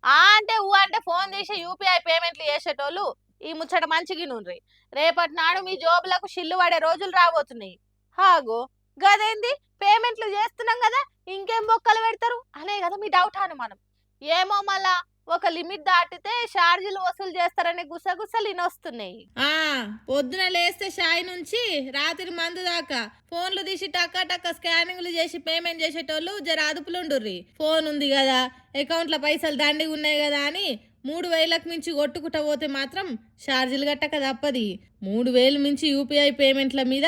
అంటే అంటే ఫోన్ తీసి యూపీఐ పేమెంట్లు చేసేటోళ్ళు ఈ ముచ్చట మంచిగినుండ్రి. రేపటి నాడు మీ జోబులకు షిల్లు పడే రోజులు రాబోతున్నాయి. హాగో గదేంది పేమెంట్లు చేస్తున్నాం కదా, ఇంకేం బొక్కలు పెడతారు అనే కదా మీ డౌట్ అనుమానం. ఏమో మళ్ళా ఒక లిమిట్ దాటితే ఛార్జీలు వసూలు చేస్తారనే గుసగుసలు ఇనొస్తున్నాయి. పొద్దున లేస్తే షాయి నుంచి రాత్రి మందు దాకా ఫోన్లు తీసి టక్క టక్క స్కానింగ్లు చేసి పేమెంట్ చేసేటోళ్ళు జర అదుపులుండుర్రి. ఫోన్ ఉంది కదా, అకౌంట్లో పైసలు దండిగా ఉన్నాయి కదా అని 3,000కు మించి కొట్టుకుంటా పోతే మాత్రం ఛార్జీలు గట్టక తప్పది. 3,000 మించి యూపీఐ పేమెంట్ల మీద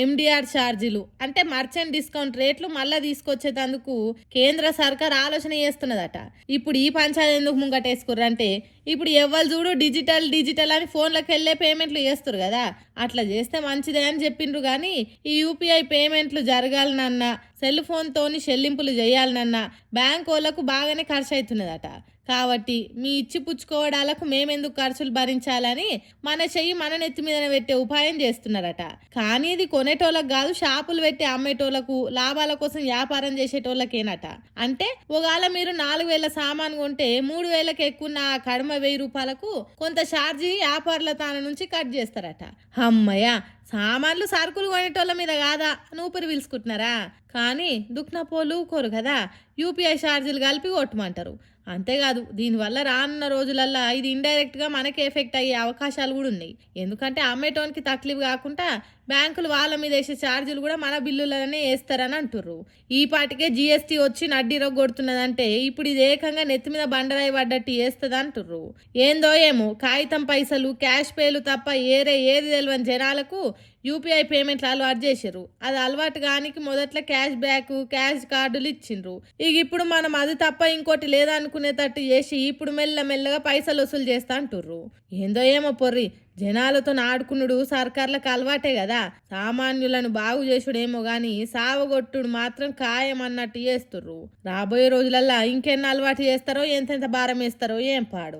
ఎండిఆర్ ఛార్జీలు అంటే మర్చెంట్ డిస్కౌంట్ రేట్లు మళ్ళీ తీసుకొచ్చేటందుకు కేంద్ర సర్కార్ ఆలోచన చేస్తున్నదట. ఇప్పుడు ఈ పంచాయతీ ఎందుకు ముంగటేసుకుర్రంటే ఇప్పుడు ఎవ్వరు చూడు డిజిటల్ డిజిటల్ అని ఫోన్లకు వెళ్ళే పేమెంట్లు చేస్తారు కదా, అట్లా చేస్తే మంచిదే అని చెప్పిండ్రు. కానీ ఈ యూపీఐ పేమెంట్లు జరగాలనన్నా సెల్ ఫోన్తోని చెల్లింపులు చేయాలనన్నా బ్యాంక్ వాళ్ళకు బాగానే ఖర్చు అవుతున్నదట. కాబట్టి మీ ఇచ్చి పుచ్చుకోవడాలకు మేమెందుకు ఖర్చులు భరించాలని మన చెయ్యి మన నెత్తి మీద పెట్టే ఉపాయం చేస్తున్నారట. కానీ ఇది కొనేటోళ్ళకు కాదు, షాపులు పెట్టి అమ్మేటోళ్లకు లాభాల కోసం వ్యాపారం చేసేటోళ్ళకేనట. అంటే ఒకవేళ మీరు 4,000 సామాను కొంటే 3,000కి ఎక్కువ కడమ 1,000 రూపాయలకు కొంత ఛార్జీ వ్యాపారుల తాన నుంచి కట్ చేస్తారట. అమ్మయ్య, సామాన్లు సరుకులు కొనేటోళ్ళ మీద కాదా నూపిరి పిలుచుకుంటున్నారా? కానీ దుక్నపోలు కోరు కదా, యూపీఐ ఛార్జీలు కలిపి కొట్టమంటారు. అంతేకాదు దీనివల్ల రానున్న రోజులల్లో ఇది ఇండైరెక్ట్గా మనకి ఎఫెక్ట్ అయ్యే అవకాశాలు కూడా ఉన్నాయి. ఎందుకంటే అమ్మేటోనికి తక్లీఫ్ కాకుండా బ్యాంకులు వాళ్ళ మీద వేసే ఛార్జీలు కూడా మన బిల్లులనే వేస్తారని అంటుర్రు. ఈ పాటికే జీఎస్టీ వచ్చి నడ్డిరొగ్గొడుతున్నదంటే ఇప్పుడు ఇది ఏకంగా నెత్తి మీద బండరాయి పడ్డట్టు వేస్తుంది అంటుర్రు. ఏందో ఏమో కాగితం పైసలు క్యాష్ పేలు తప్ప ఏది తెలియని జనాలకు యూపీఐ పేమెంట్లు అలవాటు చేసారు. అది అలవాటు కానికి మొదట్లో క్యాష్ బ్యాక్ క్యాష్ కార్డులు ఇచ్చిండ్రు. ఇక ఇప్పుడు మనం అది తప్ప ఇంకోటి లేదనుకునేటట్టు చేసి ఇప్పుడు మెల్లమెల్లగా పైసలు వసూలు చేస్తా అంటుర్రు. ఏందో ఏమో పొర్రి, జనాలతో ఆడుకునుడు సర్కార్లకు అలవాటే కదా, సామాన్యులను బాగు చేసుడేమో గాని సావగొట్టుడు మాత్రం ఖాయం అన్నట్టు చేస్తుర్రు. రాబోయే రోజులల్లా ఇంకెన్ని అలవాటు చేస్తారో ఎంతెంత భారం వేస్తారో ఏం పాడు.